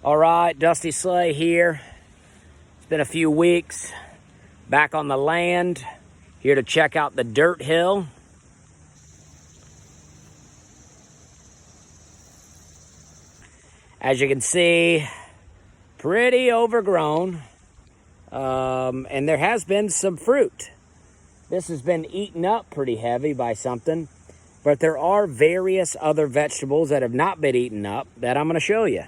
All right, Dusty Slay here. It's been a few weeks back on the land, here to check out the dirt hill. As you can see, pretty overgrown, and there has been some fruit. This has been eaten up pretty heavy by something, but there are various other vegetables that have not been eaten up that I'm going to show you.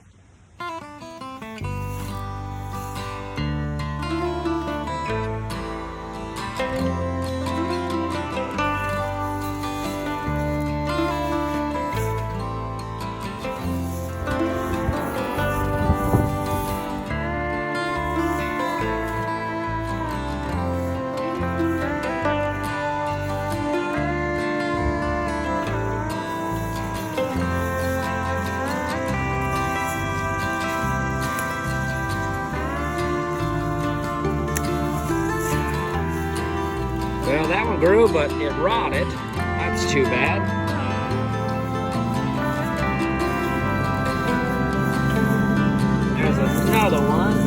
Well, that one grew, but it rotted. That's too bad. There's another one,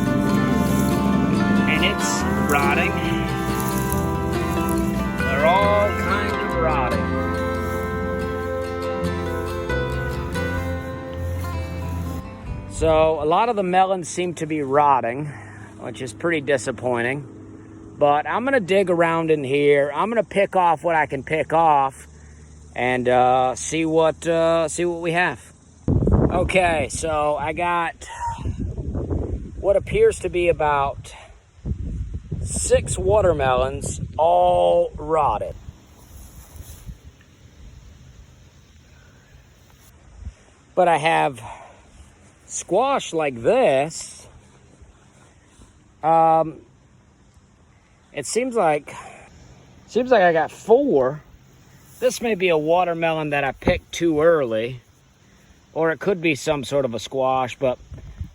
and it's rotting. They're all kind of rotting. So a lot of the melons seem to be rotting, which is pretty disappointing. But I'm going to dig around in here. I'm going to pick off what I can pick off and see what we have. Okay, so I got what appears to be about 6 watermelons, all rotted. But I have squash like this. It seems like I got 4. This may be a watermelon that I picked too early, or it could be some sort of a squash, but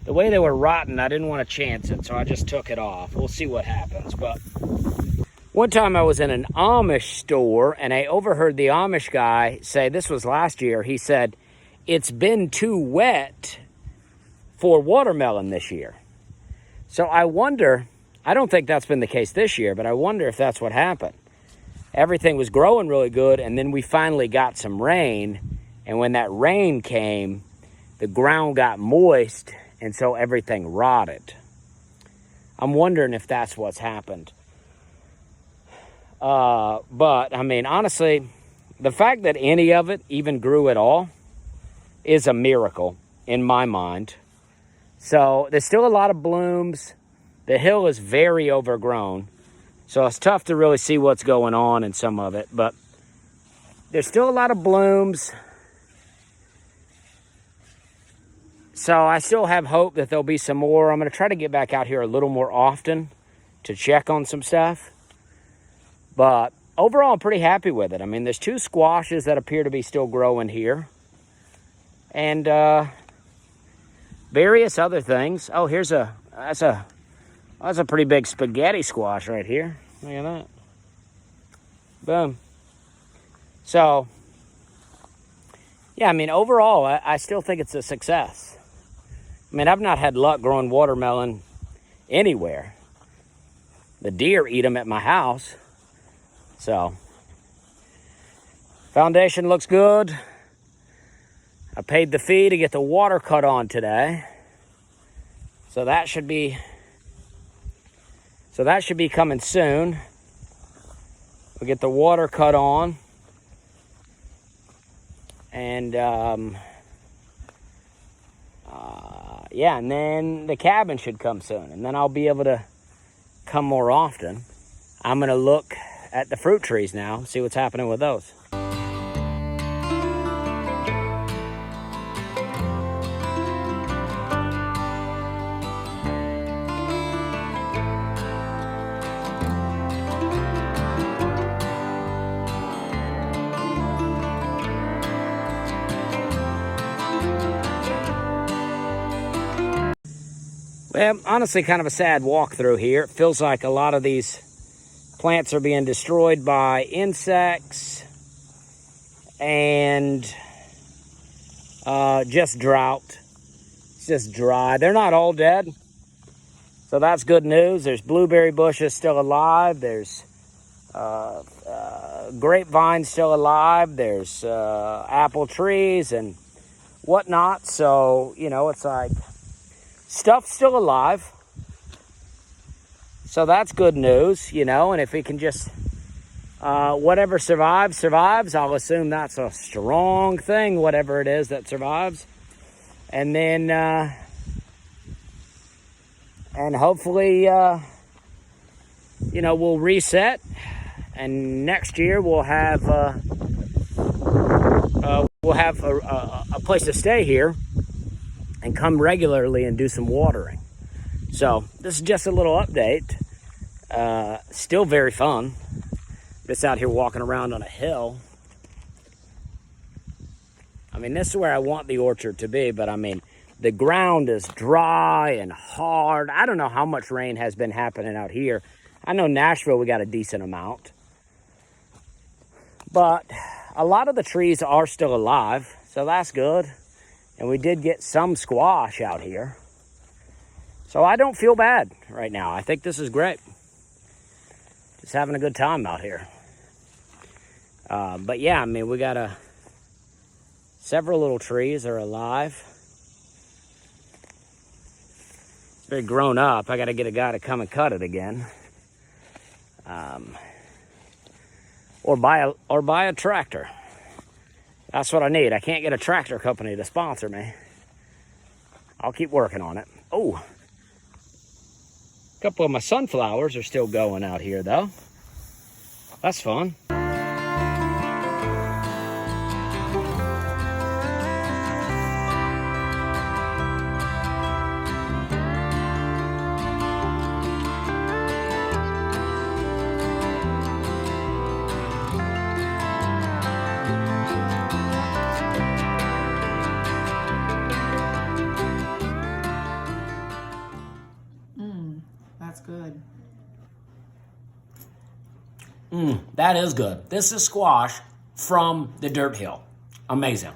the way they were rotten, I didn't want to chance it, so I just took it off. We'll see what happens. But one time I was in an Amish store, and I overheard the Amish guy say, this was last year, he said, it's been too wet for watermelon this year. So I wonder, I don't think that's been the case this year, but I wonder if that's what happened. Everything was growing really good, and then we finally got some rain, and when that rain came, the ground got moist, and so everything rotted. I'm wondering if that's what's happened. But, I mean, honestly, the fact that any of it even grew at all is a miracle in my mind. So there's still a lot of blooms. The hill is very overgrown, so it's tough to really see what's going on in some of it, but there's still a lot of blooms. So I still have hope that there'll be some more. I'm going to try to get back out here a little more often to check on some stuff. But overall, I'm pretty happy with it. I mean, there's 2 squashes that appear to be still growing here. And various other things. Oh, that's a pretty big spaghetti squash right here. Look at that. Boom. So, yeah, I mean, overall, I still think it's a success. I mean, I've not had luck growing watermelon anywhere. The deer eat them at my house. So, foundation looks good. I paid the fee to get the water cut on today. So that should be coming soon. We'll get the water cut on. And, yeah, and then the cabin should come soon. And then I'll be able to come more often. I'm going to look at the fruit trees now, see what's happening with those. Well, honestly, kind of a sad walkthrough here. It feels like a lot of these plants are being destroyed by insects and just drought. just dry. They're not all dead, so that's good news. There's blueberry bushes still alive. There's grapevines still alive. There's apple trees and whatnot. So, you know, it's like stuff's still alive. So that's good news, you know, and if we can just, whatever survives, survives. I'll assume that's a strong thing, whatever it is that survives. And then, and hopefully, you know, we'll reset. And next year we'll have a place to stay here and come regularly and do some watering. So this is just a little update. Still very fun. Just out here walking around on a hill. I mean, this is where I want the orchard to be, but I mean, the ground is dry and hard. I don't know how much rain has been happening out here. I know Nashville, we got a decent amount. But a lot of the trees are still alive, so that's good. And we did get some squash out here. So I don't feel bad right now. I think this is great. Just having a good time out here. But yeah, I mean, we got several little trees are alive. It's very grown up. I got to get a guy to come and cut it again. Or buy a tractor. That's what I need. I can't get a tractor company to sponsor me. I'll keep working on it. Oh, a couple of my sunflowers are still going out here though. That's fun. That's good. That is good. This is squash from the dirt hill. Amazing.